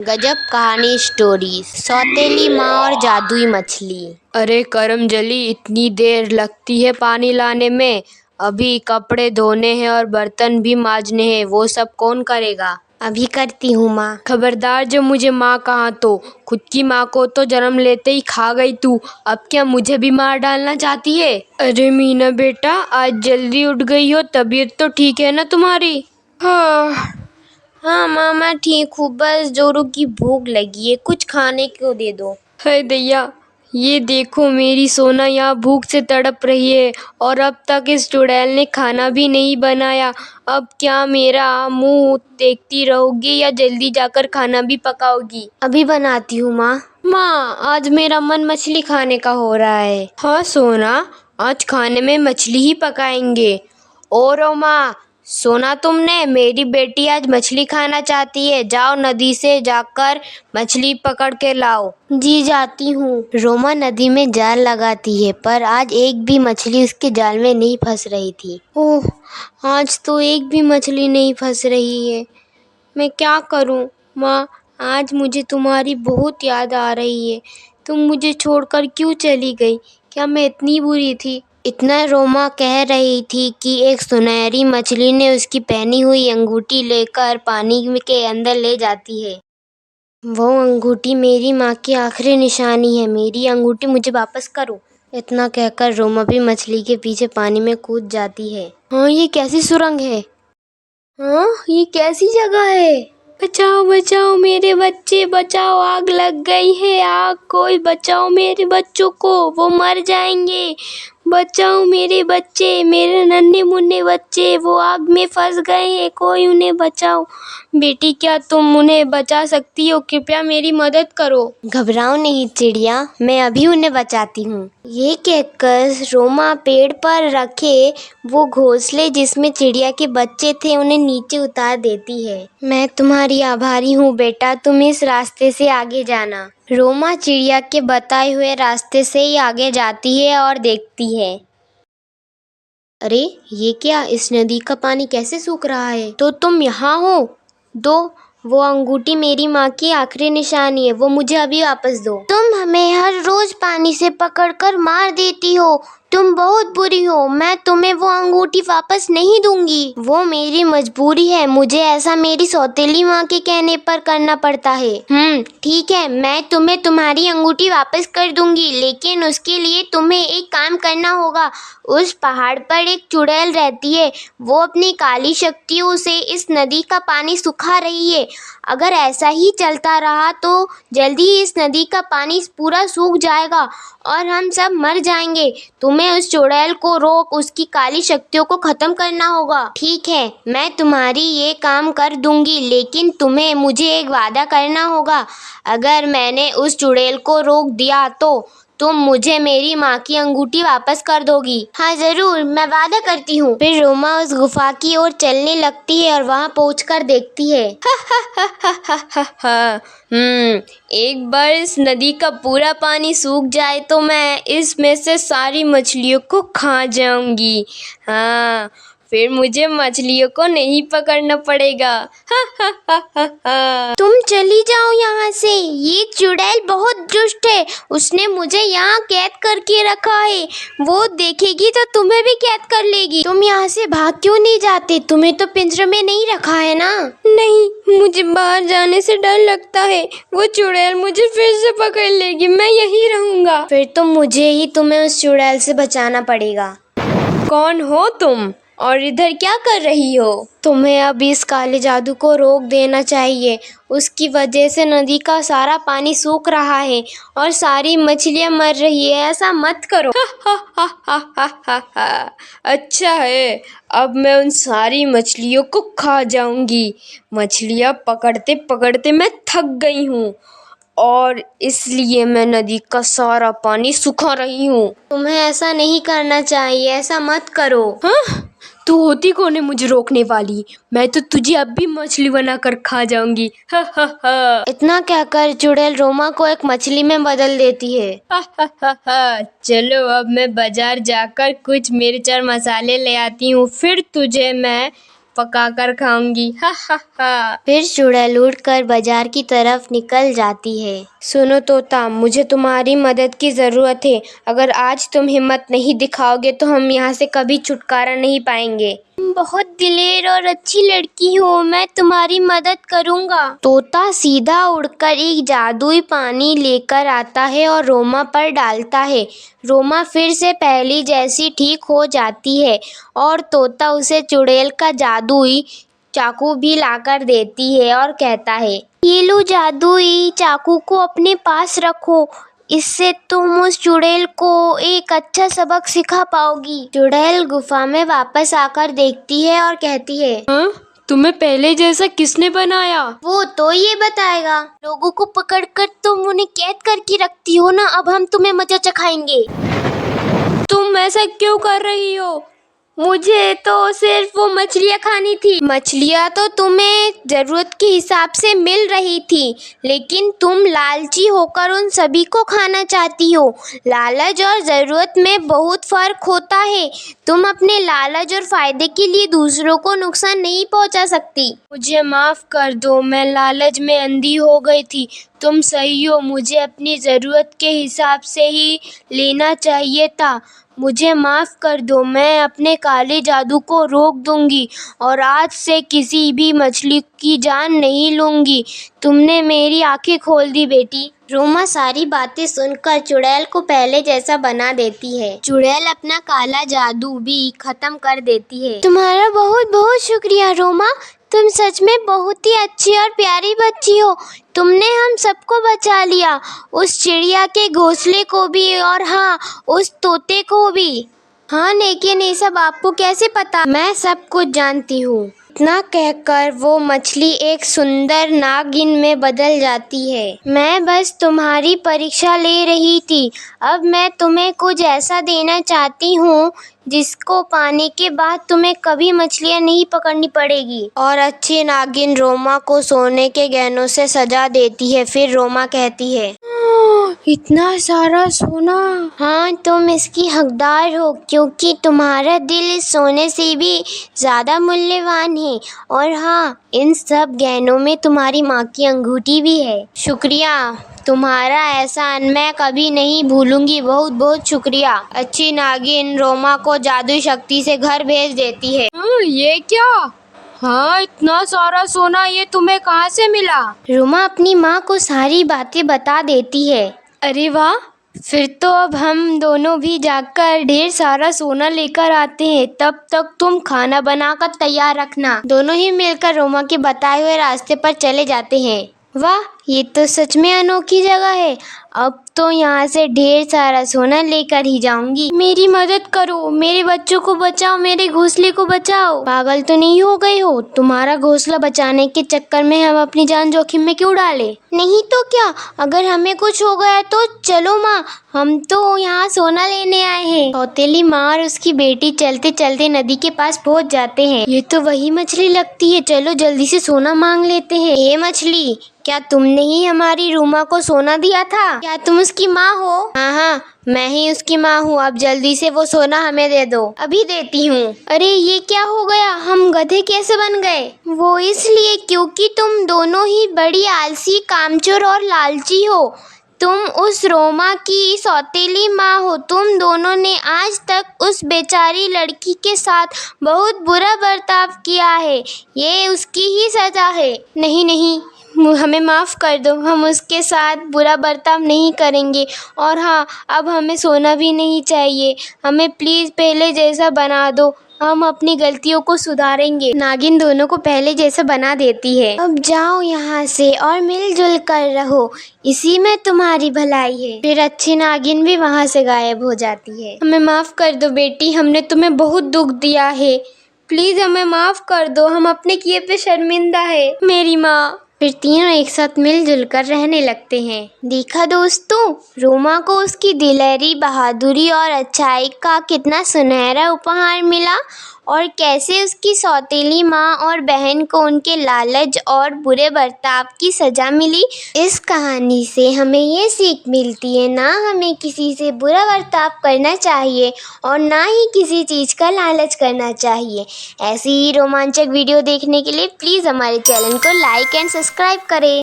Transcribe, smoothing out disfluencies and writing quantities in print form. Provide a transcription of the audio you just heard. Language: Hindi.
गजब कहानी स्टोरी। सौतेली माँ और जादुई मछली। अरे करमजली, इतनी देर लगती है पानी लाने में? अभी कपड़े धोने हैं और बर्तन भी मांजने हैं, वो सब कौन करेगा? अभी करती हूँ माँ। खबरदार, जब मुझे माँ कहा तो खुद की माँ को तो जन्म लेते ही खा गई तू, अब क्या मुझे भी मार डालना चाहती है? अरे मीना बेटा, आज जल्दी उठ गई हो, तबीयत तो ठीक है ना तुम्हारी? हाँ माँ, मैं ठीक हूँ, बस जोरों की भूख लगी है, कुछ खाने को दे दो। है दैया, ये देखो मेरी सोना यहाँ भूख से तड़प रही है और अब तक इस चुड़ैल ने खाना भी नहीं बनाया। अब क्या मेरा मुंह देखती रहोगी या जल्दी जाकर खाना भी पकाओगी? अभी बनाती हूँ माँ। माँ, आज मेरा मन मछली खाने का हो रहा है। हाँ सोना, आज खाने में मछली ही पकाएंगे। और ओ माँ, सुना तुमने? मेरी बेटी आज मछली खाना चाहती है, जाओ नदी से जाकर मछली पकड़ के लाओ। जी जाती हूँ। रोमा नदी में जाल लगाती है, पर आज एक भी मछली उसके जाल में नहीं फंस रही थी। ओह, आज तो एक भी मछली नहीं फंस रही है। मैं क्या करूँ माँ? आज मुझे तुम्हारी बहुत याद आ रही है। तुम मुझे छोड़कर क्यों चली गई? क्या मैं इतनी बुरी थी? इतना रोमा कह रही थी कि एक सुनहरी मछली ने उसकी पहनी हुई अंगूठी लेकर पानी के अंदर ले जाती है। वो अंगूठी मेरी माँ की आखिरी निशानी है, मेरी अंगूठी मुझे वापस करो। इतना कहकर रोमा भी मछली के पीछे पानी में कूद जाती है। हाँ, ये कैसी सुरंग है? हाँ, ये कैसी जगह है? बचाओ बचाओ मेरे बच्चे, बचाओ, आग लग गई है, आग, कोई बचाओ मेरे बच्चों को, वो मर जाएंगे। बचाओ मेरे बच्चे, मेरे नन्हे मुन्ने बच्चे, वो आग में फंस गए हैं, कोई उन्हें बचाओ। बेटी, क्या तुम उन्हें बचा सकती हो? कृपया मेरी मदद करो। घबराओ नहीं चिड़िया, मैं अभी उन्हें बचाती हूँ। ये कहकर रोमा पेड़ पर रखे वो घोंसले जिसमें चिड़िया के बच्चे थे उन्हें नीचे उतार देती है। मैं तुम्हारी आभारी हूँ बेटा, तुम इस रास्ते से आगे जाना। रोमा चिड़िया के बताए हुए रास्ते से ही आगे जाती है और देखती है। अरे ये क्या, इस नदी का पानी कैसे सूख रहा है? तो तुम यहाँ हो? दो, वो अंगूठी मेरी माँ की आखिरी निशानी है, वो मुझे अभी वापस दो। तुम हमें हर रोज पानी से पकड़कर मार देती हो, तुम बहुत बुरी हो, मैं तुम्हें वो अंगूठी वापस नहीं दूंगी। वो मेरी मजबूरी है, मुझे ऐसा मेरी सौतेली माँ के कहने पर करना पड़ता है। ठीक है, मैं तुम्हें तुम्हारी अंगूठी वापस कर दूंगी, लेकिन उसके लिए तुम्हें एक काम करना होगा। उस पहाड़ पर एक चुड़ैल रहती है, वो अपनी काली शक्तियों से इस नदी का पानी सुखा रही है। अगर ऐसा ही चलता रहा तो जल्दी ही इस नदी का पानी पूरा सूख जाएगा और हम सब मर जाएंगे। तुम्हें उस चुड़ैल को रोक उसकी काली शक्तियों को खत्म करना होगा। ठीक है, मैं तुम्हारी ये काम कर दूंगी, लेकिन तुम्हें मुझे एक वादा करना होगा। अगर मैंने उस चुड़ैल को रोक दिया तो तुम मुझे मेरी माँ की अंगूठी वापस कर दोगी। हाँ जरूर, मैं वादा करती हूँ। फिर रोमा उस गुफा की ओर चलने लगती है और वहाँ पहुँचकर देखती है। एक बार इस नदी का पूरा पानी सूख जाए तो मैं इसमें से सारी मछलियों को खा जाऊंगी। हाँ, फिर मुझे मछलियों को नहीं पकड़ना पड़ेगा। तुम चली जाओ यहाँ से, ये चुड़ैल बहुत दुष्ट है, उसने मुझे यहाँ कैद करके रखा है, वो देखेगी तो तुम्हें भी कैद कर लेगी। तुम यहाँ से भाग क्यों नहीं जाते? तुम्हें तो पिंजरे में नहीं रखा है ना? नहीं, मुझे बाहर जाने से डर लगता है, वो चुड़ैल मुझे फिर से पकड़ लेगी, मैं यहीं रहूंगा। फिर तो मुझे ही तुम्हें उस चुड़ैल से बचाना पड़ेगा। कौन हो तुम और इधर क्या कर रही हो? तुम्हें अब इस काले जादू को रोक देना चाहिए, उसकी वजह से नदी का सारा पानी सूख रहा है और सारी मछलियाँ मर रही है, ऐसा मत करो। अच्छा है, अब मैं उन सारी मछलियों को खा जाऊंगी। मछलियाँ पकड़ते पकड़ते मैं थक गई हूँ और इसलिए मैं नदी का सारा पानी सुखा रही हूँ। तुम्हें ऐसा नहीं करना चाहिए, ऐसा मत करो। हाँ, तू होती कौन है मुझे रोकने वाली? मैं तो तुझे अब भी मछली बनाकर खा जाऊंगी। इतना कहकर चुड़ैल रोमा को एक मछली में बदल देती है। चलो, अब मैं बाजार जाकर कुछ मिर्च और मसाले ले आती हूँ, फिर तुझे मैं पका कर खाऊंगी। हा हा हा। फिर चुड़ैल उड़कर बाजार की तरफ निकल जाती है। सुनो तोता, मुझे तुम्हारी मदद की ज़रूरत है। अगर आज तुम हिम्मत नहीं दिखाओगे तो हम यहाँ से कभी छुटकारा नहीं पाएंगे। तुम बहुत दिलेर और अच्छी लड़की हो, मैं तुम्हारी मदद करूँगा। तोता सीधा उड़कर एक जादुई पानी लेकर आता है और रोमा पर डालता है। रोमा फिर से पहली जैसी ठीक हो जाती है और तोता उसे चुड़ैल का जादुई चाकू भी लाकर देती है और कहता है, ये लो जादुई चाकू को अपने पास रखो, इससे तुम उस चुड़ैल को एक अच्छा सबक सिखा पाओगी। चुड़ैल गुफा में वापस आकर देखती है और कहती है, हाँ, तुम्हें पहले जैसा किसने बनाया? वो तो ये बताएगा। लोगों को पकड़कर तुम उन्हें कैद करके रखती हो ना, अब हम तुम्हें मजा चखाएंगे। तुम ऐसा क्यों कर रही हो? मुझे तो सिर्फ वो मछलियाँ खानी थी। मछलियाँ तो तुम्हें जरूरत के हिसाब से मिल रही थी, लेकिन तुम लालची होकर उन सभी को खाना चाहती हो। लालच और ज़रूरत में बहुत फ़र्क होता है। तुम अपने लालच और फ़ायदे के लिए दूसरों को नुकसान नहीं पहुंचा सकती। मुझे माफ़ कर दो, मैं लालच में अंधी हो गई थी। तुम सही हो, मुझे अपनी ज़रूरत के हिसाब से ही लेना चाहिए था। मुझे माफ़ कर दो, मैं अपने काले जादू को रोक दूंगी और आज से किसी भी मछली की जान नहीं लूंगी। तुमने मेरी आंखें खोल दी बेटी। रोमा सारी बातें सुनकर चुड़ैल को पहले जैसा बना देती है। चुड़ैल अपना काला जादू भी खत्म कर देती है। तुम्हारा बहुत बहुत शुक्रिया रोमा, तुम सच में बहुत ही अच्छी और प्यारी बच्ची हो। तुमने हम सबको बचा लिया, उस चिड़िया के घोंसले को भी और हाँ, उस तोते को भी। हाँ, लेकिन ये सब आपको कैसे पता? मैं सब कुछ जानती हूँ। इतना कहकर वो मछली एक सुंदर नागिन में बदल जाती है। मैं बस तुम्हारी परीक्षा ले रही थी। अब मैं तुम्हें कुछ ऐसा देना चाहती हूँ जिसको पाने के बाद तुम्हें कभी मछलियाँ नहीं पकड़नी पड़ेगी। और अच्छी नागिन रोमा को सोने के गहनों से सजा देती है। फिर रोमा कहती है, इतना सारा सोना? हाँ, तुम इसकी हकदार हो, क्योंकि तुम्हारा दिल इस सोने से भी ज़्यादा मूल्यवान है। और हाँ, इन सब गहनों में तुम्हारी माँ की अंगूठी भी है। शुक्रिया, तुम्हारा एहसान मैं कभी नहीं भूलूंगी। बहुत बहुत शुक्रिया। अच्छी नागिन रोमा को जादुई शक्ति से घर भेज देती है। ये क्या? हाँ, इतना सारा सोना ये तुम्हें कहाँ से मिला? रोमा अपनी माँ को सारी बातें बता देती है। अरे वाह, फिर तो अब हम दोनों भी जाकर ढेर सारा सोना लेकर आते हैं। तब तक तुम खाना बनाकर तैयार रखना। दोनों ही मिलकर रोमा के बताए हुए रास्ते पर चले जाते हैं। वाह, ये तो सच में अनोखी जगह है। अब तो यहाँ से ढेर सारा सोना लेकर ही जाऊंगी। मेरी मदद करो, मेरे बच्चों को बचाओ, मेरे घोंसले को बचाओ। पागल तो नहीं हो गए हो? तुम्हारा घोंसला बचाने के चक्कर में हम अपनी जान जोखिम में क्यों डालें? नहीं तो क्या, अगर हमें कुछ हो गया तो? चलो माँ, हम तो यहाँ सोना लेने आए हैं। सौतेली माँ और उसकी बेटी चलते चलते नदी के पास पहुँच जाते हैं। ये तो वही मछली लगती है, चलो जल्दी से सोना मांग लेते हैं। ये मछली, क्या तुमने ही हमारी रूमा को सोना दिया था? क्या तुम उसकी माँ हो? हाँ हाँ, मैं ही उसकी माँ हूँ। अब जल्दी से वो सोना हमें दे दो। अभी देती हूँ। अरे ये क्या हो गया, हम गधे कैसे बन गए? वो इसलिए क्योंकि तुम दोनों ही बड़ी आलसी, कामचोर और लालची हो। तुम उस रोमा की सौतेली माँ हो। तुम दोनों ने आज तक उस बेचारी लड़की के साथ बहुत बुरा बर्ताव किया है। ये उसकी ही सजा है। नहीं नहीं, हमें माफ़ कर दो, हम उसके साथ बुरा बर्ताव नहीं करेंगे। और हाँ, अब हमें सोना भी नहीं चाहिए। हमें प्लीज़ पहले जैसा बना दो, हम अपनी गलतियों को सुधारेंगे। नागिन दोनों को पहले जैसा बना देती है। अब जाओ यहाँ से और मिलजुल कर रहो, इसी में तुम्हारी भलाई है। फिर अच्छी नागिन भी वहाँ से गायब हो जाती है। हमें माफ़ कर दो बेटी, हमने तुम्हें बहुत दुख दिया है। प्लीज़ हमें माफ़ कर दो, हम अपने किए पे शर्मिंदा है मेरी माँ। फिर तीनों एक साथ मिलजुल कर रहने लगते हैं। देखा दोस्तों, रोमा को उसकी दिलेरी, बहादुरी और अच्छाई का कितना सुनहरा उपहार मिला। और कैसे उसकी सौतेली माँ और बहन को उनके लालच और बुरे बर्ताव की सज़ा मिली। इस कहानी से हमें ये सीख मिलती है, ना हमें किसी से बुरा बर्ताव करना चाहिए और ना ही किसी चीज़ का लालच करना चाहिए। ऐसी ही रोमांचक वीडियो देखने के लिए प्लीज़ हमारे चैनल को लाइक एंड सब्सक्राइब करें।